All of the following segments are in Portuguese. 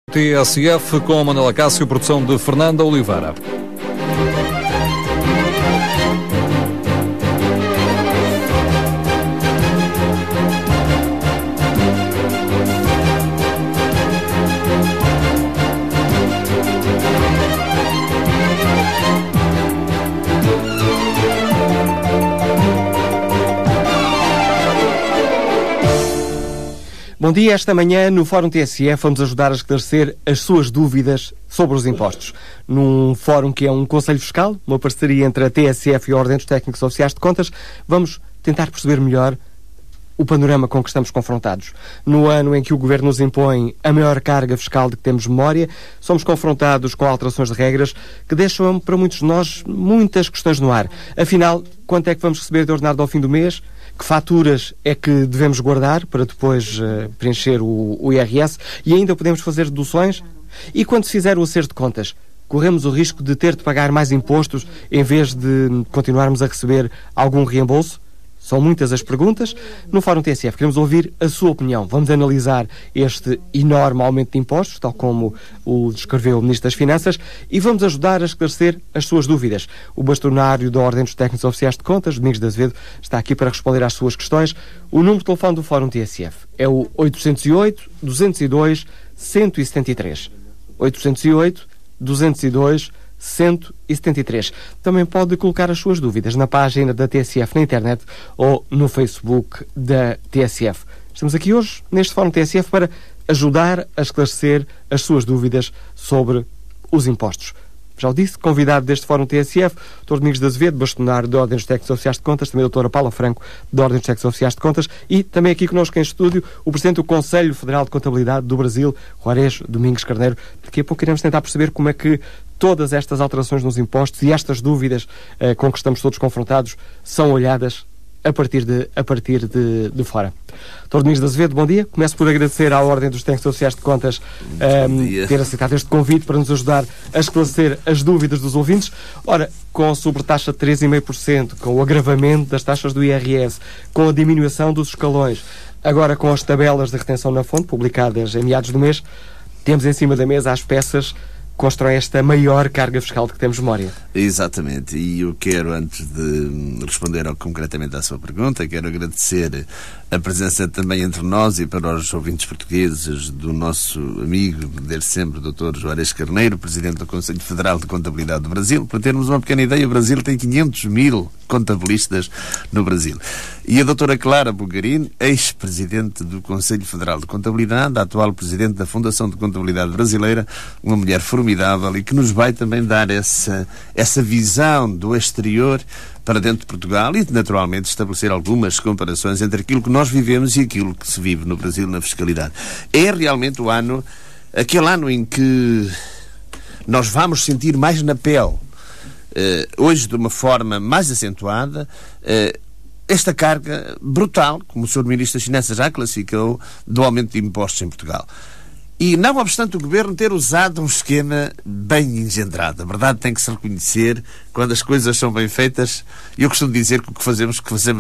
TSF com Manuela Cássio, produção de Fernanda Oliveira. Bom dia. Esta manhã no Fórum TSF vamos ajudar a esclarecer as suas dúvidas sobre os impostos. Num fórum que é um conselho fiscal, uma parceria entre a TSF e a Ordem dos Técnicos Oficiais de Contas, vamos tentar perceber melhor o panorama com que estamos confrontados. No ano em que o Governo nos impõe a maior carga fiscal de que temos memória, somos confrontados com alterações de regras que deixam para muitos de nós muitas questões no ar. Afinal, quanto é que vamos receber de ordenado ao fim do mês? Que faturas é que devemos guardar para depois preencher o IRS? E ainda podemos fazer deduções? E quando se fizer o acerto de contas, corremos o risco de ter de pagar mais impostos em vez de continuarmos a receber algum reembolso? São muitas as perguntas. No Fórum TSF queremos ouvir a sua opinião. Vamos analisar este enorme aumento de impostos, tal como o descreveu o Ministro das Finanças, e vamos ajudar a esclarecer as suas dúvidas. O bastonário da Ordem dos Técnicos Oficiais de Contas, Domingos de Azevedo, está aqui para responder às suas questões. O número de telefone do Fórum TSF é o 808-202-173. 808-202-173. Também pode colocar as suas dúvidas na página da TSF na internet ou no Facebook da TSF. Estamos aqui hoje, neste Fórum TSF, para ajudar a esclarecer as suas dúvidas sobre os impostos. Já o disse, convidado deste Fórum TSF, Dr. Domingos de Azevedo, bastonário da Ordem dos Técnicos Oficiais de Contas, também a doutora Paula Franco, da Ordem dos Técnicos Oficiais de Contas, e também aqui connosco em estúdio o Presidente do Conselho Federal de Contabilidade do Brasil, Juarez Domingos Carneiro. Daqui a pouco iremos tentar perceber como é que todas estas alterações nos impostos e estas dúvidas com que estamos todos confrontados são olhadas a partir de fora. Dr. Domingos de Azevedo, bom dia. Começo por agradecer à Ordem dos Técnicos Oficiais de Contas ter aceitado este convite para nos ajudar a esclarecer as dúvidas dos ouvintes. Ora, com a sobretaxa de 3,5%, com o agravamento das taxas do IRS, com a diminuição dos escalões, agora com as tabelas de retenção na fonte, publicadas em meados do mês, temos em cima da mesa as peças constroem esta maior carga fiscal de que temos memória. Exatamente, e eu quero, antes de responder concretamente à sua pergunta, quero agradecer a presença também entre nós e para os ouvintes portugueses do nosso amigo, desde sempre, Dr. Juarez Carneiro, Presidente do Conselho Federal de Contabilidade do Brasil. Para termos uma pequena ideia, o Brasil tem 500 mil contabilistas no Brasil. E a doutora Clara Bulgarino, ex-presidente do Conselho Federal de Contabilidade, a atual presidente da Fundação de Contabilidade Brasileira, uma mulher formidável e que nos vai também dar essa visão do exterior para dentro de Portugal e, naturalmente, estabelecer algumas comparações entre aquilo que nós vivemos e aquilo que se vive no Brasil na fiscalidade. É realmente o ano, aquele ano em que nós vamos sentir mais na pele, hoje de uma forma mais acentuada, esta carga brutal, como o Sr. Ministro das Finanças já classificou, do aumento de impostos em Portugal. E, não obstante o Governo ter usado um esquema bem engendrado. A verdade tem que se reconhecer, quando as coisas são bem feitas. Eu costumo dizer que o que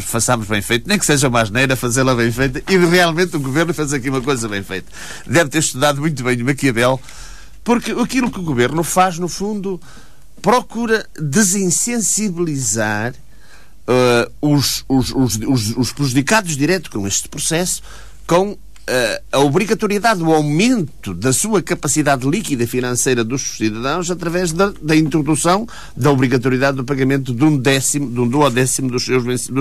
façamos bem feito, nem que seja uma asneira, fazê-la bem feita, e realmente o Governo fez aqui uma coisa bem feita. Deve ter estudado muito bem o Maquiavel, porque aquilo que o Governo faz, no fundo, procura desinsensibilizar os prejudicados diretos com este processo, com a obrigatoriedade, o aumento da sua capacidade líquida financeira dos cidadãos através da introdução da obrigatoriedade do pagamento de um duodécimo dos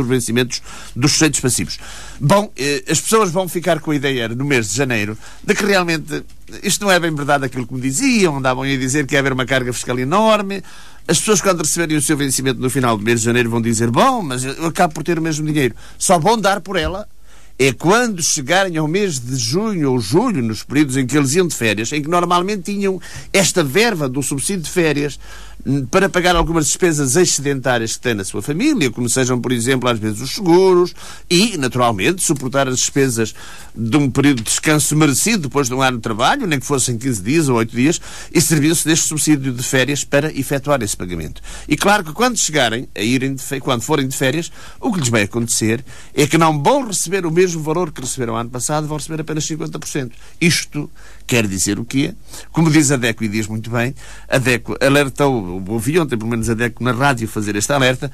vencimentos dos sujeitos passivos. Bom, as pessoas vão ficar com a ideia no mês de janeiro de que realmente isto não é bem verdade aquilo que me diziam, andavam a dizer que ia haver uma carga fiscal enorme. As pessoas, quando receberem o seu vencimento no final do mês de janeiro, vão dizer: bom, mas eu acabo por ter o mesmo dinheiro. Só vão dar por ela é quando chegarem ao mês de junho ou julho, nos períodos em que eles iam de férias, em que normalmente tinham esta verba do subsídio de férias para pagar algumas despesas excedentárias que têm na sua família, como sejam, por exemplo, às vezes os seguros, e, naturalmente, suportar as despesas de um período de descanso merecido depois de um ano de trabalho, nem que fossem 15 dias ou 8 dias, e serviu-se deste subsídio de férias para efetuar esse pagamento. E claro que quando chegarem, quando forem de férias, o que lhes vai acontecer é que não vão receber o mesmo mesmo valor que receberam ano passado, vão receber apenas 50%. Isto quer dizer o quê? Como diz a DECO, e diz muito bem, a DECO alertou, ouvi ontem pelo menos a DECO na rádio fazer este alerta,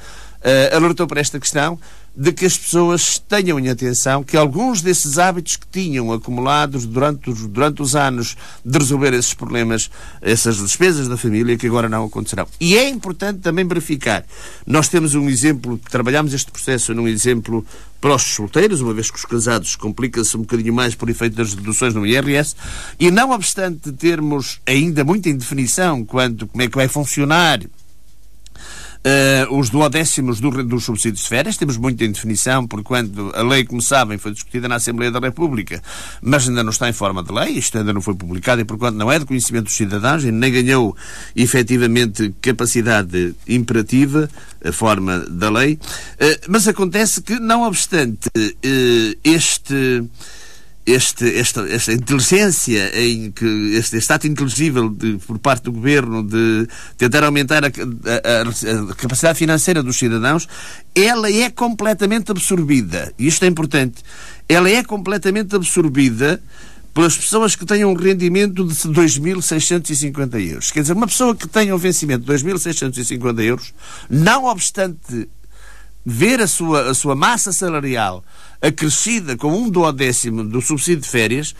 alertou para esta questão de que as pessoas tenham em atenção que alguns desses hábitos que tinham acumulados durante os anos de resolver esses problemas, essas despesas da família, que agora não acontecerão. E é importante também verificar. Nós temos um exemplo, trabalhamos este processo num exemplo para os solteiros, uma vez que os casados complica-se um bocadinho mais por efeito das deduções no IRS, e não obstante termos ainda muita indefinição quanto como é que vai funcionar os duodécimos dos subsídios de férias, temos muita indefinição, porque quando a lei, como sabem, foi discutida na Assembleia da República, mas ainda não está em forma de lei, isto ainda não foi publicado e, porquanto, não é de conhecimento dos cidadãos e nem ganhou, efetivamente, capacidade imperativa, a forma da lei, mas acontece que, não obstante esta inteligência, este ato inteligível por parte do Governo de tentar aumentar a capacidade financeira dos cidadãos, ela é completamente absorvida, e isto é importante, ela é completamente absorvida pelas pessoas que tenham um rendimento de 2.650 euros. Quer dizer, uma pessoa que tenha um vencimento de 2.650 euros, não obstante ver a sua massa salarial acrescida com 1/12 do subsídio de férias,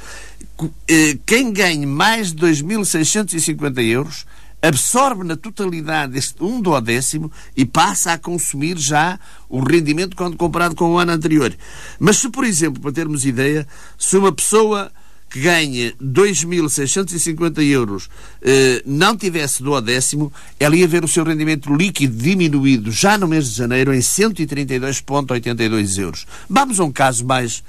quem ganhe mais de 2.650 euros absorve na totalidade este 1/12 e passa a consumir já o rendimento quando comparado com o ano anterior. Mas se, por exemplo, para termos ideia, se uma pessoa que ganha 2.650 euros não tivesse 12º, ela ia ver o seu rendimento líquido diminuído já no mês de janeiro em 132,82 euros. Vamos a um caso mais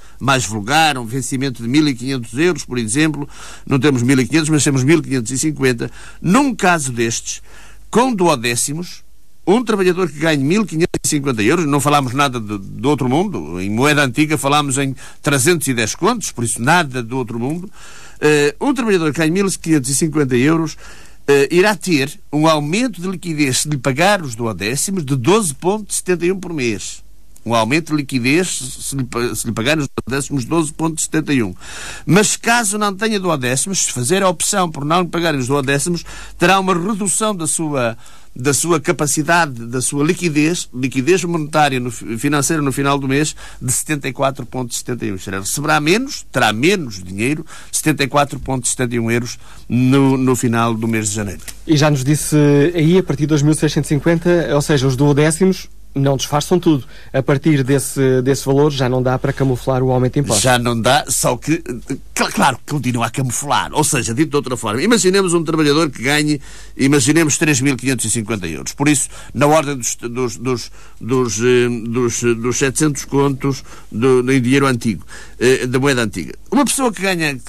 vulgar, um vencimento de 1.500 euros, por exemplo. Não temos 1.500, mas temos 1.550. Num caso destes, com duodécimos, um trabalhador que ganhe 1.550 euros, não falámos nada do outro mundo, em moeda antiga falámos em 310 contos, por isso nada do outro mundo, um trabalhador que ganhe 1.550 euros irá ter um aumento de liquidez, se lhe pagar os duodécimos, de 12,71 por mês. Um aumento de liquidez, se lhe pagar os duodécimos, 12,71. Mas caso não tenha duodécimos, se fazer a opção por não lhe pagar os duodécimos, terá uma redução da sua capacidade, da sua liquidez monetária financeira no final do mês, de 74,71. Receberá menos, terá menos dinheiro, 74,71 euros no final do mês de janeiro. E já nos disse aí, a partir de 2.650, ou seja, os duodécimos não disfarçam tudo. A partir desse valor já não dá para camuflar o aumento de impostos. Já não dá, só que, claro, continua a camuflar. Ou seja, dito de outra forma, imaginemos um trabalhador que ganhe, imaginemos 3.550 euros. Por isso, na ordem dos 700 contos em dinheiro antigo, da moeda antiga. Uma pessoa que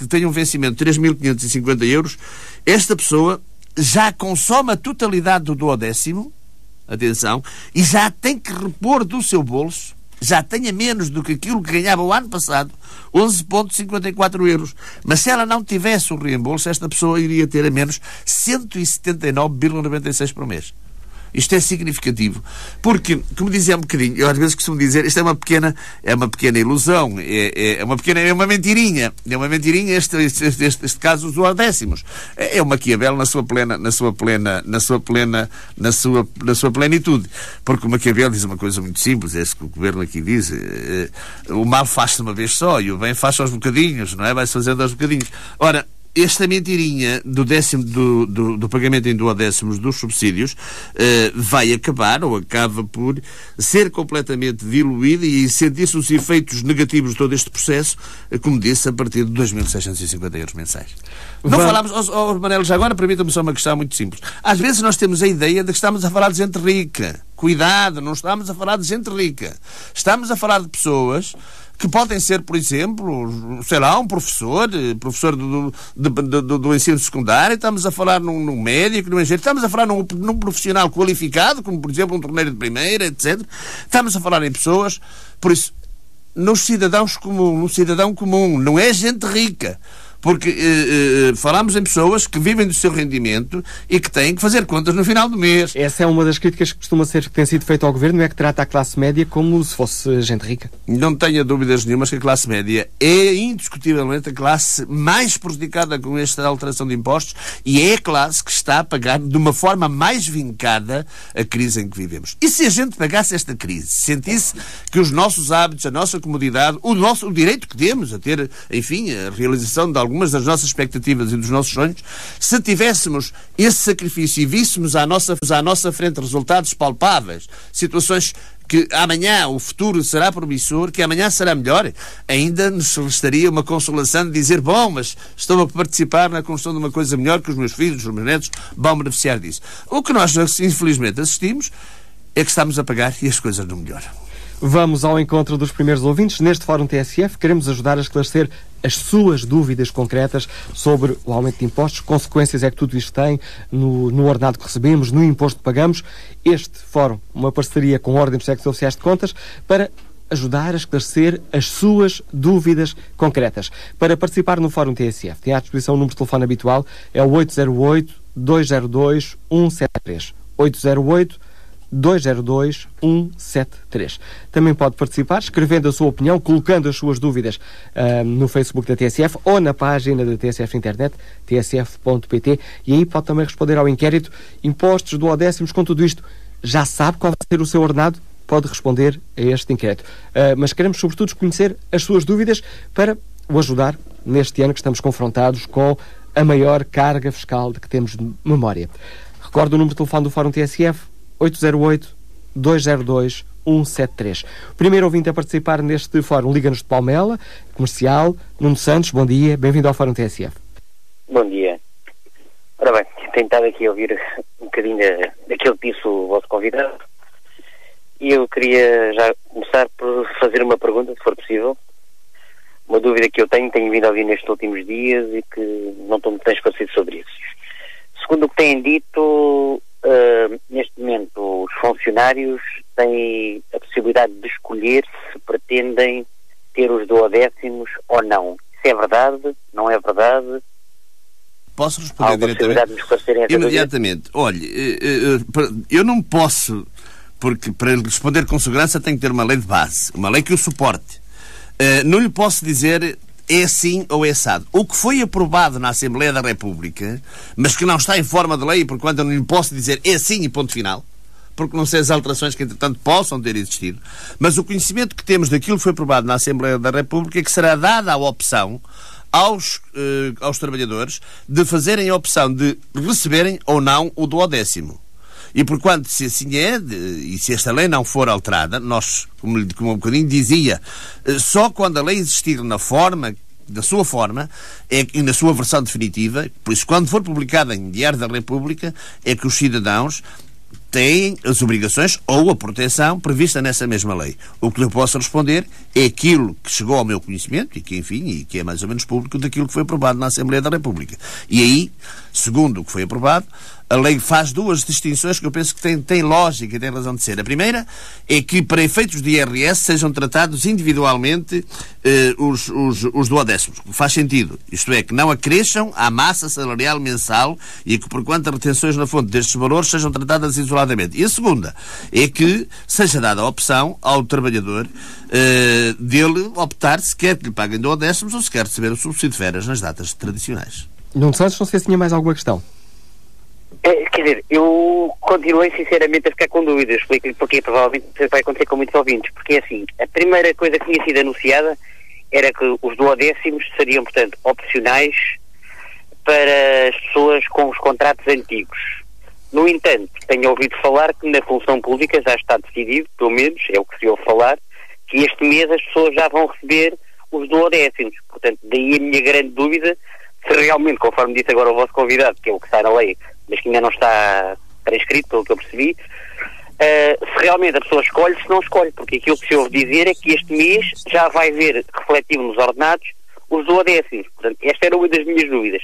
tenha um vencimento de 3.550 euros, esta pessoa já consome a totalidade do duodécimo, atenção, e já tem que repor do seu bolso, já tenha menos do que aquilo que ganhava o ano passado, 11,54 euros. Mas se ela não tivesse o reembolso, esta pessoa iria ter a menos 179,96 por mês. Isto é significativo, porque, como dizia um bocadinho, eu às vezes costumo dizer, isto é uma pequena ilusão, é uma mentirinha, este caso dos duodécimos. É o Maquiavel na sua plenitude, porque o Maquiavel diz uma coisa muito simples, é isso que o governo aqui diz, o mal faz-se uma vez só e o bem faz-se aos bocadinhos, não é? Vai-se fazendo aos bocadinhos. Ora, esta mentirinha do pagamento em duodécimos dos subsídios vai acabar, ou acaba por ser completamente diluída e sentir-se os efeitos negativos de todo este processo, como disse, a partir de 2.650 euros mensais. Não falámos, Manelo, já agora permita-me só uma questão muito simples. Às vezes nós temos a ideia de que estamos a falar de gente rica. Cuidado, não estamos a falar de gente rica. Estamos a falar de pessoas que podem ser, por exemplo, sei lá, um professor do ensino secundário, estamos a falar num médico, num engenheiro, estamos a falar num profissional qualificado, como, por exemplo, um torneiro de primeira, etc. Estamos a falar em pessoas, por isso, no cidadão comum, não é gente rica. porque falamos em pessoas que vivem do seu rendimento e que têm que fazer contas no final do mês. Essa é uma das críticas que tem sido feita ao Governo, é que trata a classe média como se fosse gente rica. Não tenha dúvidas nenhumas que a classe média é indiscutivelmente a classe mais prejudicada com esta alteração de impostos e é a classe que está a pagar de uma forma mais vincada a crise em que vivemos. E se a gente pagasse esta crise, sentisse que os nossos hábitos, a nossa comodidade, o direito que temos a ter, enfim, a realização de algumas das nossas expectativas e dos nossos sonhos, se tivéssemos esse sacrifício e víssemos à nossa frente resultados palpáveis, situações que amanhã o futuro será promissor, que amanhã será melhor, ainda nos restaria uma consolação de dizer, bom, mas estou a participar na construção de uma coisa melhor, que os meus filhos, os meus netos vão beneficiar disso. O que nós, infelizmente, assistimos é que estamos a pagar e as coisas não melhoram. Vamos ao encontro dos primeiros ouvintes. Neste Fórum TSF queremos ajudar a esclarecer as suas dúvidas concretas sobre o aumento de impostos, que consequências é que tudo isto tem no ordenado que recebemos, no imposto que pagamos. Este Fórum, uma parceria com a Ordem dos Técnicos Oficiais de Contas, para ajudar a esclarecer as suas dúvidas concretas. Para participar no Fórum TSF, tem à disposição o número de telefone habitual, é o 808-202-173. 808-202-173. Também pode participar escrevendo a sua opinião, colocando as suas dúvidas no Facebook da TSF ou na página da TSF Internet, tsf.pt, e aí pode também responder ao inquérito impostos, duodécimos, com tudo isto. Já sabe qual vai ser o seu ordenado? Pode responder a este inquérito. Mas queremos, sobretudo, conhecer as suas dúvidas para o ajudar neste ano que estamos confrontados com a maior carga fiscal de que temos de memória. Recordo o número de telefone do Fórum TSF, 808-202-173. O primeiro ouvinte a participar neste fórum liga-nos de Palmela, comercial, Nuno Santos, bom dia, bem-vindo ao Fórum TSF. Bom dia. Ora bem, tenho estado aqui a ouvir um bocadinho daquilo que disse o vosso convidado e eu queria já começar por fazer uma pergunta, se for possível. Uma dúvida que eu tenho vindo a ouvir nestes últimos dias e que não estou muito bem esclarecido sobre isso. Segundo o que têm dito, neste momento os funcionários têm a possibilidade de escolher se pretendem ter os duodécimos ou não. Isso é verdade? Não é verdade? Posso responder diretamente? Imediatamente. Olha, eu não posso, porque para responder com segurança tem que ter uma lei de base, uma lei que o suporte. Não lhe posso dizer é assim ou é assado. O que foi aprovado na Assembleia da República, mas que não está em forma de lei, porquanto eu não lhe posso dizer é assim e ponto final, porque não sei as alterações que, entretanto, possam ter existido, mas o conhecimento que temos daquilo que foi aprovado na Assembleia da República é que será dada a opção aos trabalhadores de fazerem a opção de receberem ou não o duodécimo. E porquanto, se assim é, e se esta lei não for alterada, nós, como um bocadinho dizia, só quando a lei existir na sua forma, e na sua versão definitiva, por isso, quando for publicada em Diário da República, é que os cidadãos têm as obrigações ou a proteção prevista nessa mesma lei. O que eu posso responder é aquilo que chegou ao meu conhecimento e que, enfim, e que é mais ou menos público daquilo que foi aprovado na Assembleia da República. E aí, segundo o que foi aprovado, a lei faz duas distinções que eu penso que têm lógica e têm razão de ser. A primeira é que, para efeitos de IRS, sejam tratados individualmente os duodécimos. Faz sentido. Isto é, que não acresçam à massa salarial mensal e que, por quanto as retenções na fonte destes valores, sejam tratadas isoladamente. E a segunda é que seja dada a opção ao trabalhador dele optar se quer que lhe paguem duodécimos ou se quer receber o subsídio de férias nas datas tradicionais. Nuno Santos, não sei se tinha mais alguma questão. Quer dizer, eu continuei sinceramente a ficar com dúvidas. Explico-lhe porque provavelmente vai acontecer com muitos ouvintes. Porque assim, a primeira coisa que tinha sido anunciada era que os duodécimos seriam, portanto, opcionais para as pessoas com os contratos antigos. No entanto, tenho ouvido falar que na função pública já está decidido, pelo menos é o que se ouve falar, que este mês as pessoas já vão receber os duodécimos. Portanto, daí a minha grande dúvida, se realmente, conforme disse agora o vosso convidado, que é o que está na lei, mas que ainda não está transcrito, pelo que eu percebi, se realmente a pessoa escolhe, se não escolhe, porque aquilo que se ouve dizer é que este mês já vai ver refletido nos ordenados os duodécimos. Portanto, esta era uma das minhas dúvidas.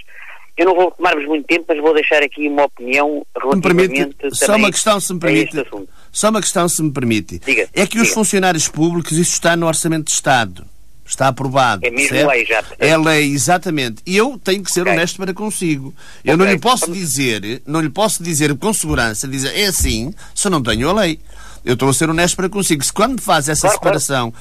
Eu não vou tomar-vos muito tempo, mas vou deixar aqui uma opinião relativamente só uma questão, se me permite, a este assunto. Só uma questão, se me permite. Diga, é que os funcionários públicos, isso está no Orçamento de Estado. Está aprovado. É mesmo certo? lei já. É lei, exatamente. E eu tenho que ser honesto para consigo. Eu não lhe posso dizer com segurança, dizer é assim, se eu não tenho a lei. Eu estou a ser honesto para consigo. Se quando faz essa separação,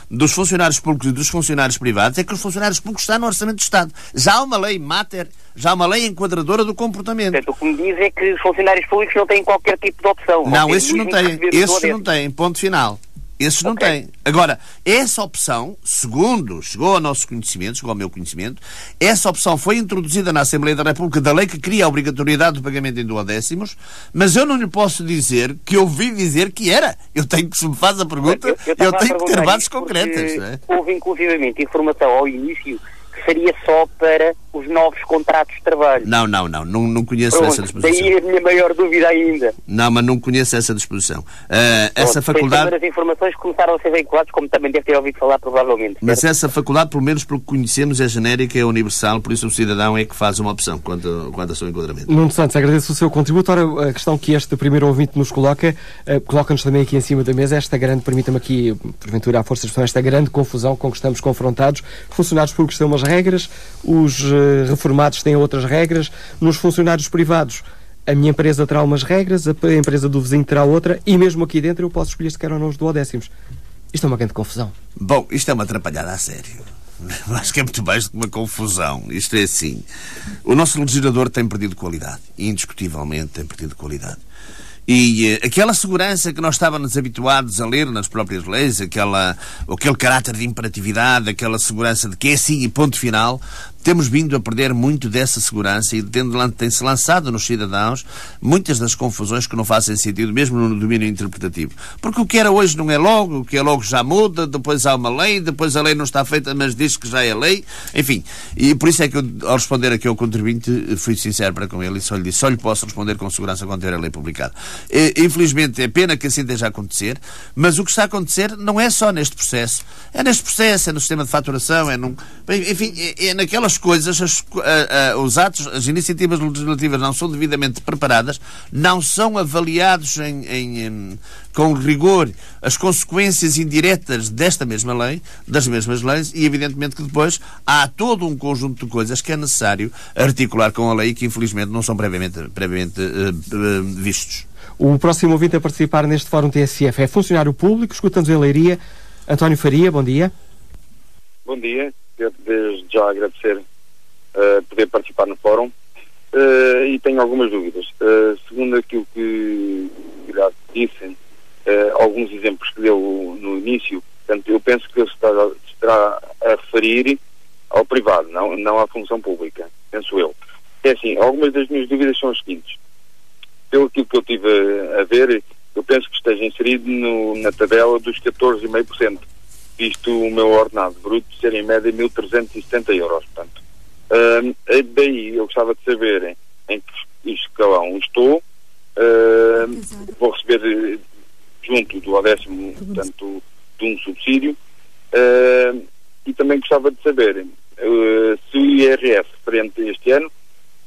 dos funcionários públicos e dos funcionários privados, é que os funcionários públicos estão no Orçamento do Estado. Já há uma lei mater, já há uma lei enquadradora do comportamento. Portanto, o que me diz é que os funcionários públicos não têm qualquer tipo de opção. Não, esses não têm. Esses não têm. Ponto final. Esses não têm. Agora, essa opção, segundo chegou ao nosso conhecimento, chegou ao meu conhecimento, essa opção foi introduzida na Assembleia da República da lei que cria a obrigatoriedade do pagamento em duodécimos, mas eu não lhe posso dizer que ouvi dizer que era. Eu tenho que, se me faz a pergunta, eu tenho que ter bases concretas. Não é? Houve inclusivamente informação ao início que seria só para os novos contratos de trabalho. Não conheço essa disposição. Daí a minha maior dúvida ainda. Não, mas não conheço essa disposição. Essa faculdade... As informações começaram a ser veiculadas, como também deve ter ouvido falar, provavelmente. Mas essa faculdade, pelo menos pelo que conhecemos, é genérica, é universal, por isso o cidadão é que faz uma opção quanto ao seu enquadramento. Nuno Santos, agradeço o seu contributo. Ora, a questão que este primeiro ouvinte nos coloca-nos também aqui em cima da mesa, permita-me aqui, porventura, à força de expressão, esta grande confusão com que estamos confrontados. Funcionários públicos têm umas regras, os reformados têm outras regras, nos funcionários privados a minha empresa terá umas regras, a empresa do vizinho terá outra, e mesmo aqui dentro eu posso escolher se quero ou não os duodécimos. Isto é uma grande confusão. Bom, isto é uma atrapalhada a sério. Acho que é muito mais do que uma confusão. Isto é assim. O nosso legislador tem perdido qualidade. Indiscutivelmente tem perdido qualidade. E aquela segurança que nós estávamos habituados a ler nas próprias leis, aquele caráter de imperatividade, aquela segurança de que é assim e ponto final, temos vindo a perder muito dessa segurança e tem-se lançado nos cidadãos muitas das confusões que não fazem sentido, mesmo no domínio interpretativo. Porque o que era hoje não é logo, o que é logo já muda, depois há uma lei, depois a lei não está feita, mas diz que já é lei, enfim. E por isso é que eu, ao responder aqui ao contribuinte, fui sincero para com ele e só lhe disse, só lhe posso responder com segurança quando tiver a lei publicada. Infelizmente, é pena que assim esteja a acontecer, mas o que está a acontecer não é só neste processo. É neste processo, é no sistema de faturação, enfim, é naquelas coisas, os atos, as iniciativas legislativas não são devidamente preparadas, não são avaliados com rigor as consequências indiretas desta mesma lei, das mesmas leis, e evidentemente que depois há todo um conjunto de coisas que é necessário articular com a lei e que infelizmente não são previamente vistos. O próximo ouvinte a participar neste Fórum TSF é funcionário público, escuta-nos em Leiria. António Faria, bom dia. Bom dia, quero desde já agradecer poder participar no Fórum e tenho algumas dúvidas. Segundo aquilo que já disse, alguns exemplos que deu no início, portanto, eu penso que ele estará a referir ao privado, não à função pública, penso eu. É assim, algumas das minhas dúvidas são as seguintes. Pelo aquilo que eu estive a ver, eu penso que esteja inserido na tabela dos 14,5%, visto o meu ordenado bruto ser em média 1.370 euros. Portanto, daí eu gostava de saber em que escalão estou. Vou receber junto do 10º, portanto, de um subsídio. E também gostava de saber se o IRS referente a este ano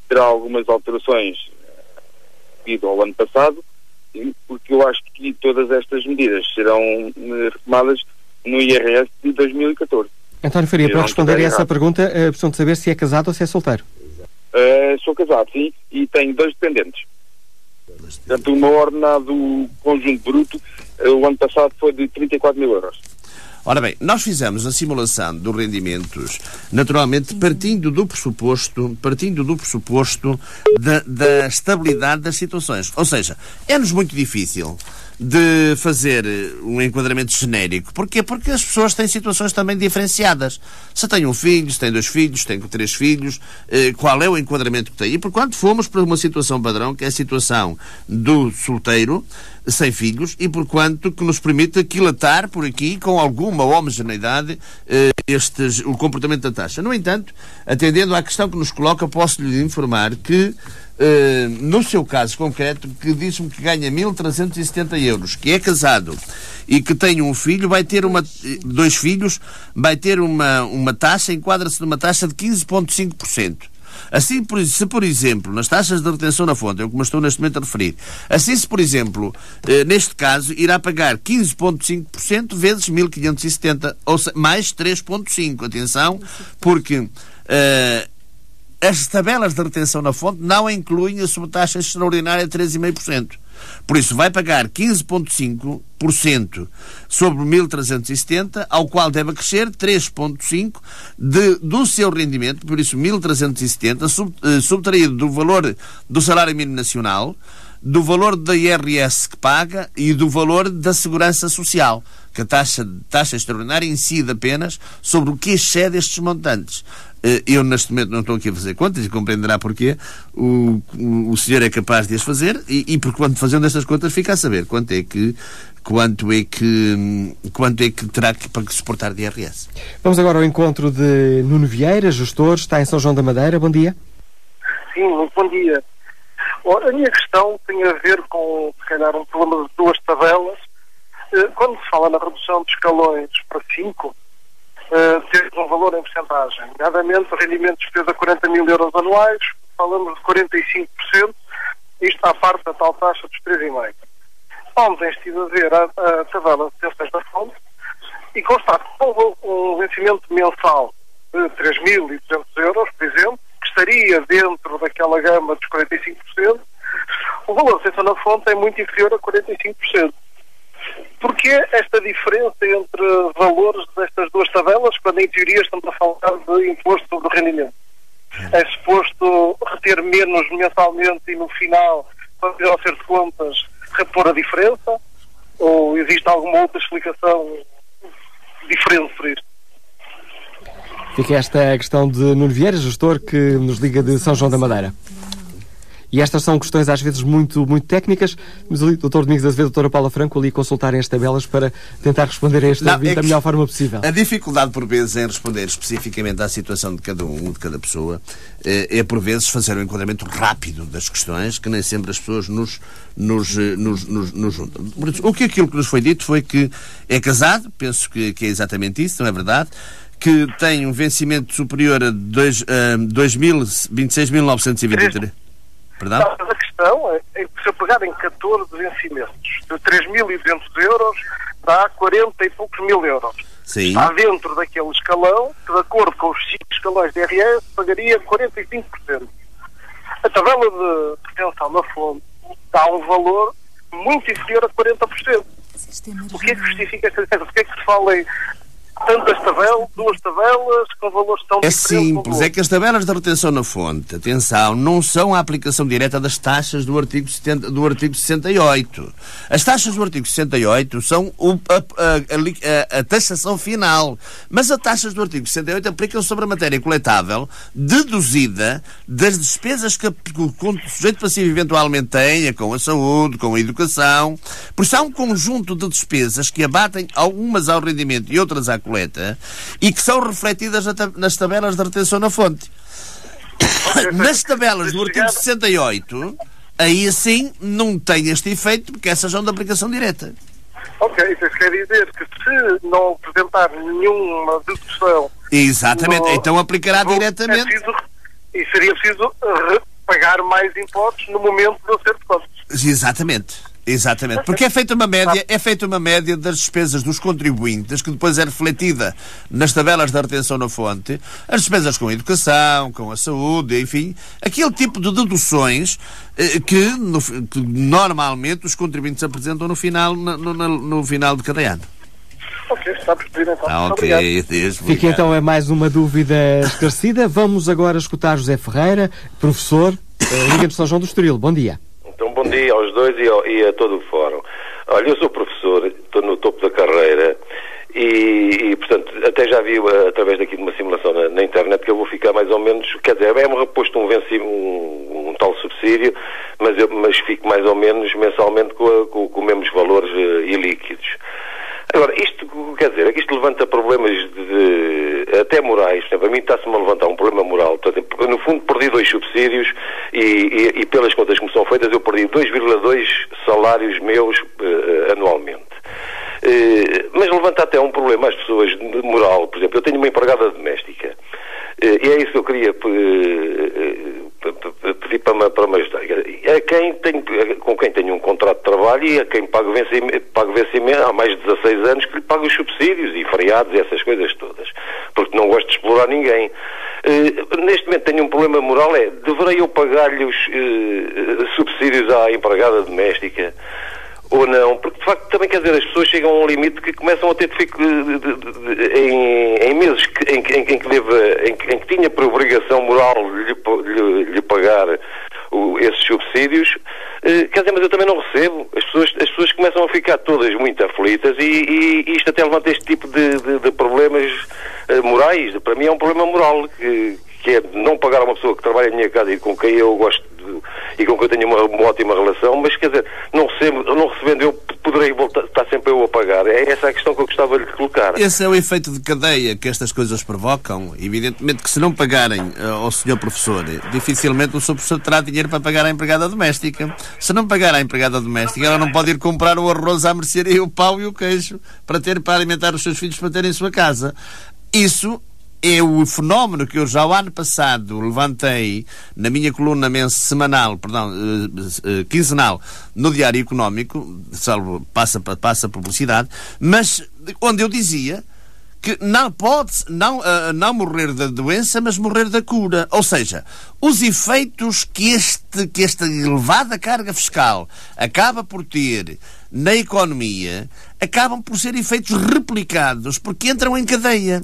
terá algumas alterações devido ao ano passado, porque eu acho que todas estas medidas serão retomadas no IRS de 2014. António Faria, para responder a essa pergunta, precisam de saber se é casado ou se é solteiro. Sou casado, sim, e tenho 2 dependentes. Portanto, o meu ordenado conjunto bruto, o ano passado foi de 34 mil euros. Ora bem, nós fizemos a simulação dos rendimentos, naturalmente, partindo do pressuposto da estabilidade das situações. Ou seja, é-nos muito difícil de fazer um enquadramento genérico. Porquê? Porque as pessoas têm situações também diferenciadas. Se tem um filho, se tem 2 filhos, se tem 3 filhos, qual é o enquadramento que tem? E porquanto fomos para uma situação padrão, que é a situação do solteiro, sem filhos, e porquanto que nos permite aquilatar por aqui, com alguma homogeneidade, o comportamento da taxa. No entanto, atendendo à questão que nos coloca, posso-lhe informar que no seu caso concreto, que diz-me que ganha 1.370 euros, que é casado e que tem um filho, vai ter 2 filhos, vai ter uma taxa, enquadra-se numa taxa de 15,5%. Assim, se por exemplo, nas taxas de retenção na fonte, é o que me estou neste momento a referir, assim se por exemplo, neste caso, irá pagar 15,5% vezes 1.570, ou seja, mais 3,5%. Atenção, porque as tabelas de retenção na fonte não incluem a subtaxa extraordinária de 3,5%. Por isso, vai pagar 15,5% sobre 1.370, ao qual deve acrescer 3,5% do seu rendimento, por isso 1.370, subtraído do valor do salário mínimo nacional, do valor da IRS que paga e do valor da segurança social, que a taxa extraordinária incide apenas sobre o que excede estes montantes. Eu, neste momento, não estou aqui a fazer contas, e compreenderá porquê. O senhor é capaz de as fazer, e porque quando fazendo estas contas fica a saber quanto é que terá para suportar de IRS. Vamos agora ao encontro de Nuno Vieira, gestor, está em São João da Madeira. Bom dia. Sim, muito bom dia. A minha questão tem a ver com, se calhar, um problema de duas tabelas. Quando se fala na redução de escalões para 5, temos um valor em porcentagem. Nomeadamente, o rendimento de despesa 40 mil euros anuais, falamos de 45%, isto à parte da tal taxa dos 3,5%. Vamos estive a ver a tabela de pensões da fonte e constato que houve um vencimento mensal de 3.200 euros, por exemplo, que estaria dentro daquela gama dos 45%, o valor de pensão na fonte é muito inferior a 45%. Porquê esta diferença entre valores destas duas tabelas, quando em teoria estamos a falar de imposto sobre o rendimento? É suposto reter menos mensalmente e no final, quando tiver ao ser de contas, repor a diferença? Ou existe alguma outra explicação diferente por isto? Fica esta a questão de Nuno Vieira, gestor, que nos liga de São João da Madeira. E estas são questões às vezes muito técnicas, mas o Dr. Domingos Azevedo e a Dra. Paula Franco ali consultarem as tabelas para tentar responder a este ouvinte da melhor forma possível. A dificuldade por vezes em responder especificamente à situação de cada um, de cada pessoa, é por vezes fazer um enquadramento rápido das questões, que nem sempre as pessoas nos juntam. Aquilo que nos foi dito foi que é casado, penso que é exatamente isso, não é verdade? Que tem um vencimento superior a 26.923. Perdão? A questão é que se eu pegar em 14 vencimentos de 3.200 euros, dá 40 e poucos mil euros. Sim. Está dentro daquele escalão que, de acordo com os 5 escalões de IRS, pagaria 45%. A tabela de retenção na fonte dá um valor muito inferior a 40%. O que é que justifica esta diferença? Por que é que se fala em tantas tabelas, duas tabelas, com valores tão diferentes? É simples, é que as tabelas de retenção na fonte, atenção, não são a aplicação direta das taxas do artigo 68. As taxas do artigo 68 são a taxação final, mas as taxas do artigo 68 aplicam sobre a matéria coletável deduzida das despesas que o sujeito passivo eventualmente tenha com a saúde, com a educação. Por isso há um conjunto de despesas que abatem algumas ao rendimento e outras à coleta, e que são refletidas nas tabelas de retenção na fonte. Nas tabelas do artigo 68, aí assim não tem este efeito, porque essas são de aplicação direta. Ok, isso quer dizer que se não apresentar nenhuma dedução... Exatamente, então aplicará diretamente... E seria preciso pagar mais impostos no momento de eu ser de contas. Exatamente, porque é feita uma média das despesas dos contribuintes, que depois é refletida nas tabelas da retenção na fonte, as despesas com a educação, com a saúde, enfim, aquele tipo de deduções que normalmente os contribuintes apresentam no final de cada ano. Ok, está percebido então. Ok, fica então é mais uma dúvida esclarecida. Vamos agora escutar José Ferreira, professor, Liga de São João do Estoril. Bom dia. Então, bom dia aos dois e a todo o fórum. Olha, eu sou professor, estou no topo da carreira e portanto, até já vi através daqui de uma simulação na internet que eu vou ficar mais ou menos, quer dizer, é-me reposto um tal subsídio, mas fico mais ou menos mensalmente com os mesmos valores ilíquidos. Agora, isto quer dizer, é que isto levanta problemas até morais. Por exemplo, a mim está-se-me a levantar um problema moral. Portanto, no fundo, perdi 2 subsídios e pelas contas que me são feitas, eu perdi 2,2 salários meus anualmente. Mas levanta até um problema às pessoas de moral. Por exemplo, eu tenho uma empregada doméstica. E é isso que eu queria me ajudar. Com quem tenho um contrato de trabalho e a quem pago vencimento há mais de 16 anos que lhe pago os subsídios e feriados e essas coisas todas, porque não gosto de explorar ninguém. Neste momento tenho um problema moral, deverei eu pagar-lhe os subsídios à empregada doméstica ou não? Porque de facto também, quer dizer, as pessoas chegam a um limite que começam a ter em meses em que tinha por obrigação moral lhe pagar esses subsídios, quer dizer, mas eu também não recebo. As pessoas começam a ficar todas muito aflitas e isto até levanta este tipo de problemas morais. Para mim é um problema moral que é não pagar a uma pessoa que trabalha na minha casa e com quem eu gosto e com quem eu tenho uma ótima relação, mas quer dizer, não recebendo eu poderei estar sempre eu a pagar. É essa a questão que eu gostava de colocar. Esse é o efeito de cadeia que estas coisas provocam. Evidentemente que se não pagarem ao senhor professor, dificilmente o senhor professor terá dinheiro para pagar à empregada doméstica. Se não pagar à empregada doméstica, ela não pode ir comprar o arroz à mercearia, o pão e o queijo para alimentar os seus filhos para ter em sua casa. Isso é o fenómeno que eu já o ano passado levantei na minha coluna quinzenal no Diário Económico, salvo passa publicidade, mas onde eu dizia que não pode não morrer da doença, mas morrer da cura. Ou seja, os efeitos que esta elevada carga fiscal acaba por ter na economia acabam por ser efeitos replicados porque entram em cadeia.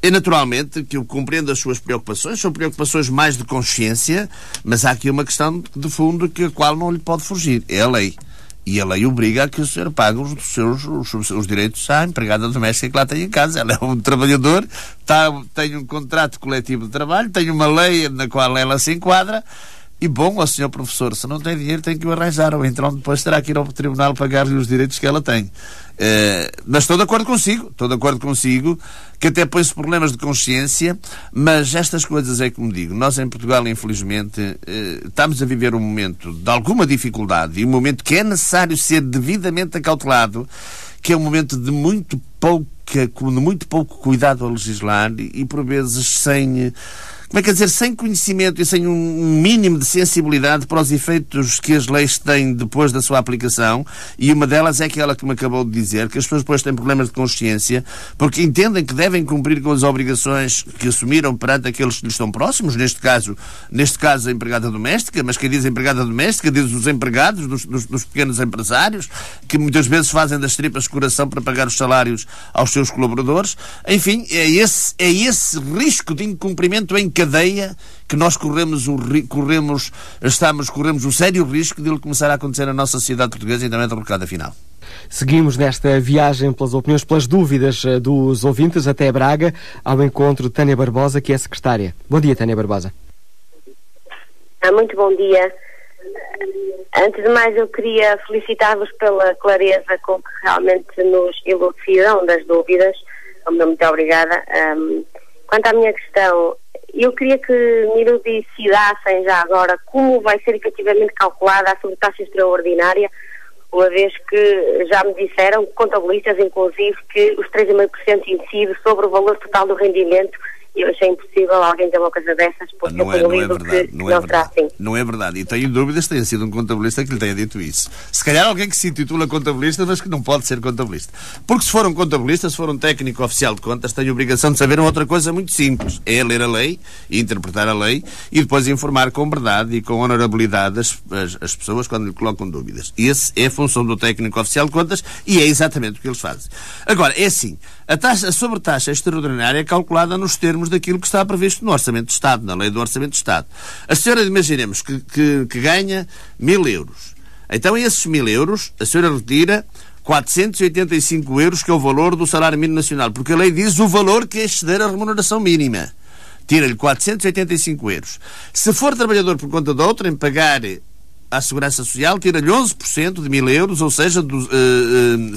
É naturalmente que eu compreendo as suas preocupações, são preocupações mais de consciência, mas há aqui uma questão de fundo a qual não lhe pode fugir. É a lei. E a lei obriga a que o senhor pague os direitos à empregada doméstica que lá tem em casa. Ela é um trabalhador, tem um contrato coletivo de trabalho, tem uma lei na qual ela se enquadra. E bom, ao senhor professor, se não tem dinheiro tem que o arranjar, ou então depois terá que ir ao tribunal pagar-lhe os direitos que ela tem. Mas estou de acordo consigo que até põe-se problemas de consciência, mas estas coisas é como digo, nós em Portugal infelizmente estamos a viver um momento de alguma dificuldade e um momento que é necessário ser devidamente acautelado, que é um momento de muito pouco cuidado a legislar e por vezes sem conhecimento e sem um mínimo de sensibilidade para os efeitos que as leis têm depois da sua aplicação, e uma delas é aquela que me acabou de dizer, que as pessoas depois têm problemas de consciência porque entendem que devem cumprir com as obrigações que assumiram perante aqueles que lhes estão próximos, neste caso a empregada doméstica, mas quem diz empregada doméstica diz os empregados dos pequenos empresários, que muitas vezes fazem das tripas coração para pagar os salários aos seus colaboradores. Enfim, é esse risco de incumprimento em cadeia que nós corremos o sério risco de ele começar a acontecer na nossa sociedade portuguesa, e também do recado final. Seguimos nesta viagem pelas opiniões, pelas dúvidas dos ouvintes até Braga, ao encontro de Tânia Barbosa, que é secretária. Bom dia, Tânia Barbosa. Muito bom dia. Antes de mais, eu queria felicitar-vos pela clareza com que realmente nos elucidaram das dúvidas. Muito obrigada. Quanto à minha questão, eu queria que me elucidassem já agora como vai ser efetivamente calculada a sobretaxa extraordinária, uma vez que já me disseram, contabilistas inclusive, que os 3,5% incide sobre o valor total do rendimento. Eu achei impossível alguém ter uma coisa dessas, porque não é verdade. Não é verdade. E tenho dúvidas que tenha sido um contabilista que lhe tenha dito isso. Se calhar alguém que se intitula contabilista, mas que não pode ser contabilista. Porque se for um contabilista, se for um técnico oficial de contas, tem a obrigação de saber uma outra coisa muito simples. É ler a lei, interpretar a lei e depois informar com verdade e com honorabilidade as pessoas quando lhe colocam dúvidas. Essa é a função do técnico oficial de contas e é exatamente o que eles fazem. Agora, é assim, a sobretaxa extraordinária é calculada nos termos daquilo que está previsto no Orçamento de Estado, na Lei do Orçamento de Estado. A senhora, imaginemos que ganha 1.000 euros. Então, esses 1.000 euros, a senhora retira 485 euros, que é o valor do salário mínimo nacional, porque a lei diz o valor que exceder a remuneração mínima. Tira-lhe 485 euros. Se for trabalhador por conta de outrem, pagar à Segurança Social, tira-lhe 11% de 1.000 euros, ou seja,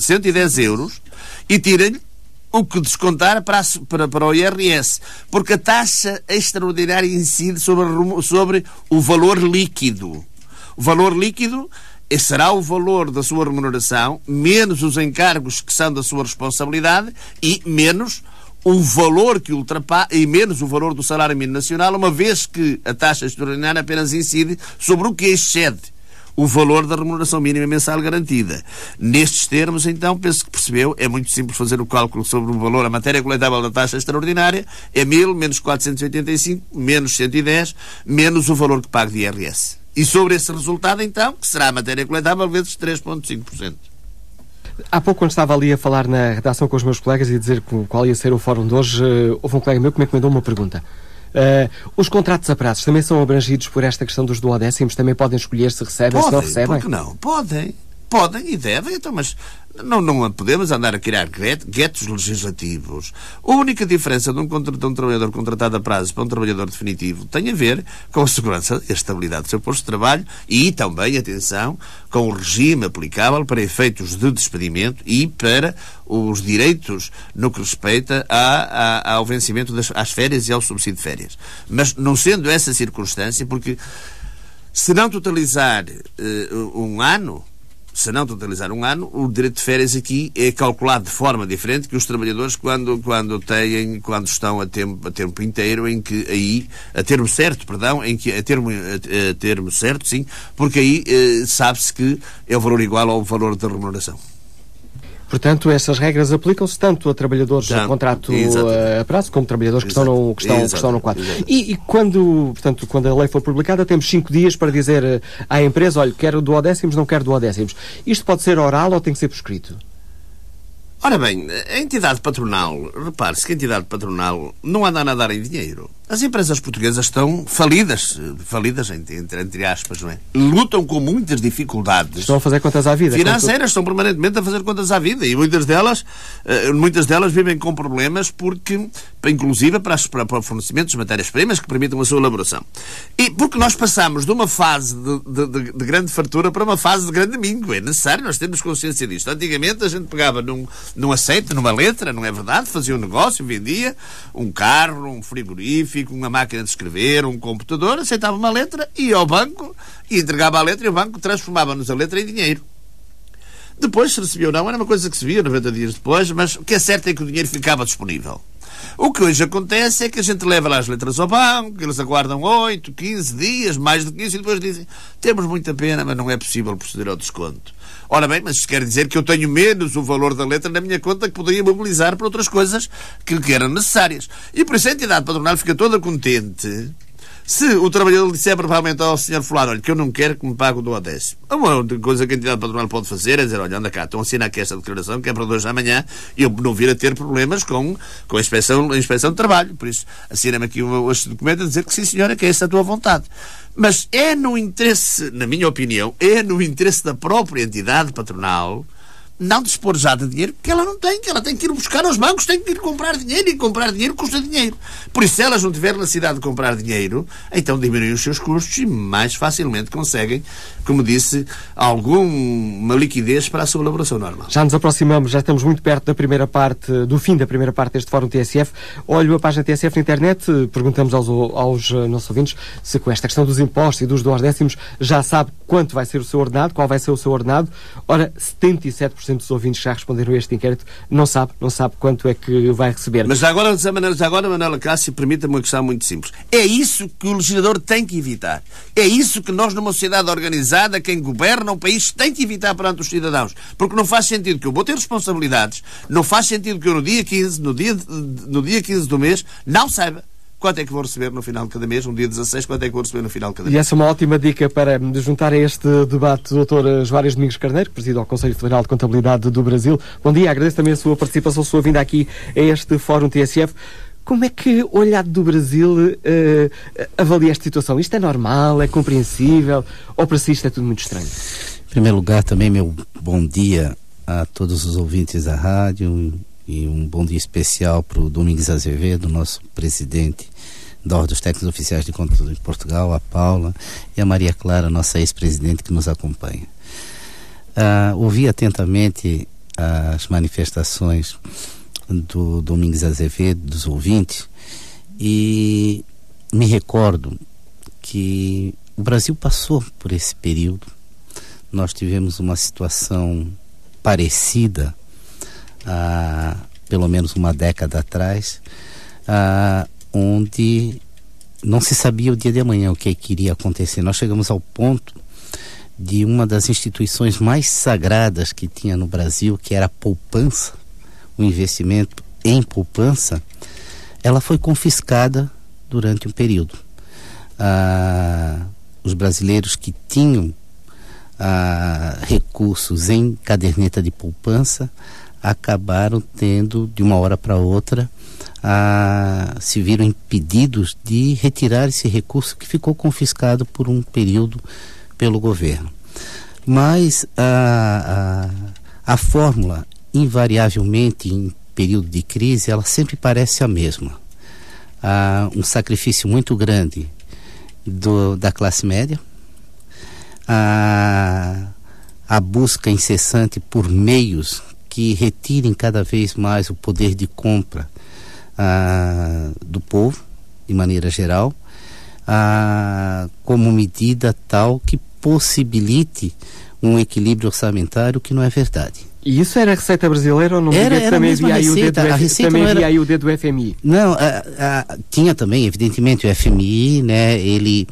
110 euros, e tira-lhe o que descontar para o IRS, porque a taxa extraordinária incide sobre o valor líquido. O valor líquido será o valor da sua remuneração, menos os encargos que são da sua responsabilidade e menos o valor que ultrapassa, e menos o valor do salário mínimo nacional, uma vez que a taxa extraordinária apenas incide sobre o que excede o valor da remuneração mínima mensal garantida. Nestes termos, então, penso que percebeu, é muito simples fazer o cálculo sobre o valor, a matéria coletável da taxa extraordinária é 1.000 menos 485, menos 110, menos o valor que paga de IRS. E sobre esse resultado, então, que será a matéria coletável vezes 3,5%. Há pouco, quando estava ali a falar na redação com os meus colegas e a dizer qual ia ser o fórum de hoje, houve um colega meu que me encomendou uma pergunta. Os contratos a prazos também são abrangidos por esta questão dos duodécimos? Também podem escolher se recebem, se não recebem? Porque não? Podem e devem, então, mas não podemos andar a criar guetos legislativos. A única diferença de um trabalhador contratado a prazo para um trabalhador definitivo tem a ver com a segurança e a estabilidade do seu posto de trabalho e também, atenção, com o regime aplicável para efeitos de despedimento e para os direitos no que respeita ao vencimento às férias e ao subsídio de férias. Mas não sendo essa circunstância, porque se não totalizar um ano, o direito de férias aqui é calculado de forma diferente que os trabalhadores quando estão a tempo inteiro, em que aí, a termo certo, sim, porque aí sabe-se que é o valor igual ao valor da remuneração. Portanto, essas regras aplicam-se tanto a trabalhadores a contrato a prazo como a trabalhadores que estão no quadro. E quando a lei for publicada, temos 5 dias para dizer à empresa, olha, quero duodécimos, não quero duodécimos. Isto pode ser oral ou tem que ser por escrito? Ora bem, a entidade patronal, repare-se que a entidade patronal não anda a nadar em dinheiro. As empresas portuguesas estão falidas entre aspas, não é? Lutam com muitas dificuldades. Estão a fazer contas à vida. Financeiras, estão permanentemente a fazer contas à vida e muitas delas vivem com problemas porque, inclusive, para o fornecimento de matérias-primas que permitam a sua elaboração. E porque nós passamos de uma fase de grande fartura para uma fase de grande mingo. É necessário, nós temos consciência disto. Antigamente a gente pegava num aceite, numa letra, não é verdade? Fazia um negócio, vendia um carro, um frigorífico, uma máquina de escrever, um computador, aceitava uma letra, ia ao banco e entregava a letra e o banco transformava-nos a letra em dinheiro. Depois, se recebia ou não, era uma coisa que se via 90 dias depois, mas o que é certo é que o dinheiro ficava disponível. O que hoje acontece é que a gente leva lá as letras ao banco, eles aguardam 8, 15 dias, mais de 15, e depois dizem, temos muita pena, mas não é possível proceder ao desconto. Ora bem, mas isso quer dizer que eu tenho menos o valor da letra na minha conta que poderia mobilizar para outras coisas que eram necessárias. E por isso a entidade patronal fica toda contente se o trabalhador disser provavelmente ao senhor fulano, olha, que eu não quero que me pague o duodécimo. Uma outra coisa que a entidade patronal pode fazer é dizer, olha, anda cá, estão a assinar aqui esta declaração que é para de hoje à amanhã e eu não vir a ter problemas com a inspeção de trabalho. Por isso, assina-me aqui este documento a dizer que sim, senhora, que é essa a tua vontade. Mas é no interesse, na minha opinião, é no interesse da própria entidade patronal não dispor já de dinheiro que ela não tem, que ela tem que ir buscar aos bancos, tem que ir comprar dinheiro, e comprar dinheiro custa dinheiro. Por isso, se elas não tiverem necessidade de comprar dinheiro, então diminuem os seus custos e mais facilmente conseguem, como disse, alguma liquidez para a sua elaboração normal. Já nos aproximamos, já estamos muito perto do fim da primeira parte deste Fórum TSF. Olho a página TSF na internet, perguntamos aos nossos ouvintes se com esta questão dos impostos e dos duodécimos já sabe quanto vai ser o seu ordenado, qual vai ser o seu ordenado. Ora, 77% dos ouvintes já responderam a este inquérito, não sabe quanto é que vai receber. Mas já agora, Manuela Cássio, permita-me uma questão muito simples. É isso que o legislador tem que evitar. É isso que nós, numa sociedade organizada, quem governa o país, tem que evitar perante os cidadãos. Porque não faz sentido que eu vou ter responsabilidades, não faz sentido que eu no dia 15 do mês, não saiba quanto é que vou receber no final de cada mês, no dia 16, quanto é que vou receber no final de cada mês. E essa é uma ótima dica para juntar a este debate o Dr. Joares Domingos Carneiro, que preside ao Conselho Federal de Contabilidade do Brasil. Bom dia, agradeço também a sua participação, a sua vinda aqui a este Fórum TSF. Como é que, olhado do Brasil, avalia esta situação? Isto é normal, é compreensível, ou para si isto é tudo muito estranho? Em primeiro lugar, também meu bom dia a todos os ouvintes da rádio, e um bom dia especial para o Domingos Azevedo, nosso presidente da Ordem dos Técnicos Oficiais de Contabilidade de Portugal, a Paula, e a Maria Clara, nossa ex-presidente, que nos acompanha. Ouvi atentamente as manifestações do Domingos Azevedo, dos ouvintes, e me recordo que o Brasil passou por esse período. Nós tivemos uma situação parecida pelo menos uma década atrás, onde não se sabia o dia de amanhã o que iria acontecer. Nós chegamos ao ponto de uma das instituições mais sagradas que tinha no Brasil, que era a poupança, o investimento em poupança, ela foi confiscada durante um período. Os brasileiros que tinham recursos em caderneta de poupança acabaram tendo, de uma hora para outra, se viram impedidos de retirar esse recurso que ficou confiscado por um período pelo governo. Mas a fórmula, invariavelmente, em período de crise, ela sempre parece a mesma. Há um sacrifício muito grande da classe média, a busca incessante por meios que retirem cada vez mais o poder de compra do povo, de maneira geral, como medida tal que possibilite um equilíbrio orçamentário, que não é verdade. E isso era a receita brasileira ou não? Era também havia aí o dedo do FMI? Não, tinha também, evidentemente, o FMI, né? Ele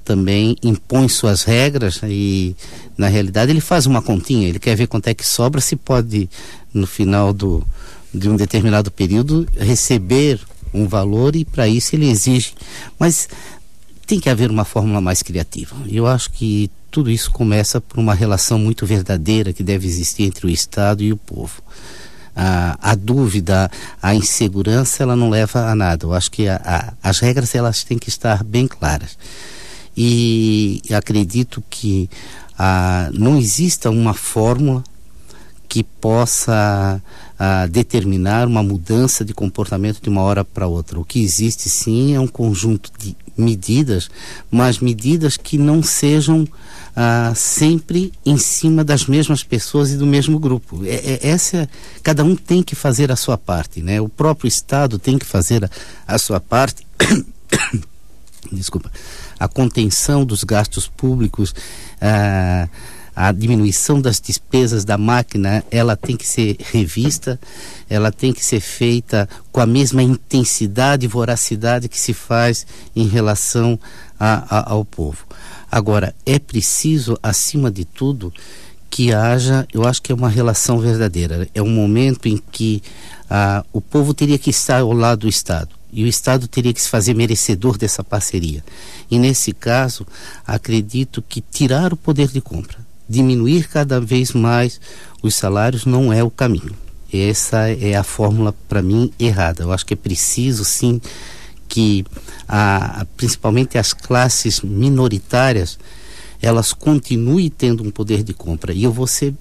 também impõe suas regras e, na realidade, ele faz uma continha. Ele quer ver quanto é que sobra, se pode, no final de um determinado período, receber um valor, e para isso ele exige. Mas tem que haver uma fórmula mais criativa. Eu acho que tudo isso começa por uma relação muito verdadeira que deve existir entre o Estado e o povo. A dúvida, a insegurança, ela não leva a nada. Eu acho que as regras, elas têm que estar bem claras. E acredito que não exista uma fórmula que possa determinar uma mudança de comportamento de uma hora para outra. O que existe, sim, é um conjunto de medidas, mas medidas que não sejam sempre em cima das mesmas pessoas e do mesmo grupo. Cada um tem que fazer a sua parte, né? O próprio Estado tem que fazer a sua parte. Desculpa. A contenção dos gastos públicos, a diminuição das despesas da máquina, ela tem que ser revista, ela tem que ser feita com a mesma intensidade e voracidade que se faz em relação ao povo. Agora, é preciso, acima de tudo, que haja, eu acho que é uma relação verdadeira. É um momento em que o povo teria que estar ao lado do Estado, e o Estado teria que se fazer merecedor dessa parceria. E nesse caso, acredito que tirar o poder de compra, diminuir cada vez mais os salários, não é o caminho. Essa é a fórmula, para mim, errada. Eu acho que é preciso, sim, que principalmente as classes minoritárias, elas continuem tendo um poder de compra. E eu vou ser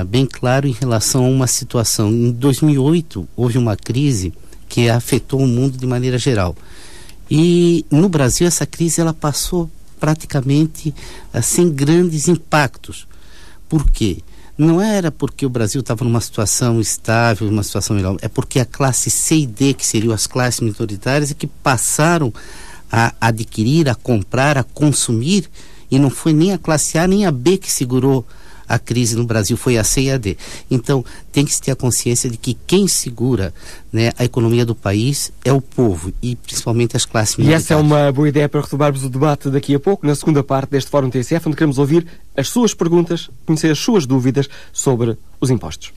bem claro em relação a uma situação. Em 2008, houve uma crise que afetou o mundo de maneira geral. E no Brasil, essa crise, ela passou praticamente sem grandes impactos. Por quê? Não era porque o Brasil estava numa situação estável, uma situação melhor, é porque a classe C e D, que seriam as classes minoritárias, é que passaram a adquirir, a comprar, a consumir, e não foi nem a classe A nem a B que segurou a crise no Brasil, foi a C e a D. Então, tem que se ter a consciência de que quem segura, né, a economia do país é o povo, e principalmente as classes minoritárias. E essa é uma boa ideia para retomarmos o debate daqui a pouco, na segunda parte deste Fórum TSF, onde queremos ouvir as suas perguntas, conhecer as suas dúvidas sobre os impostos.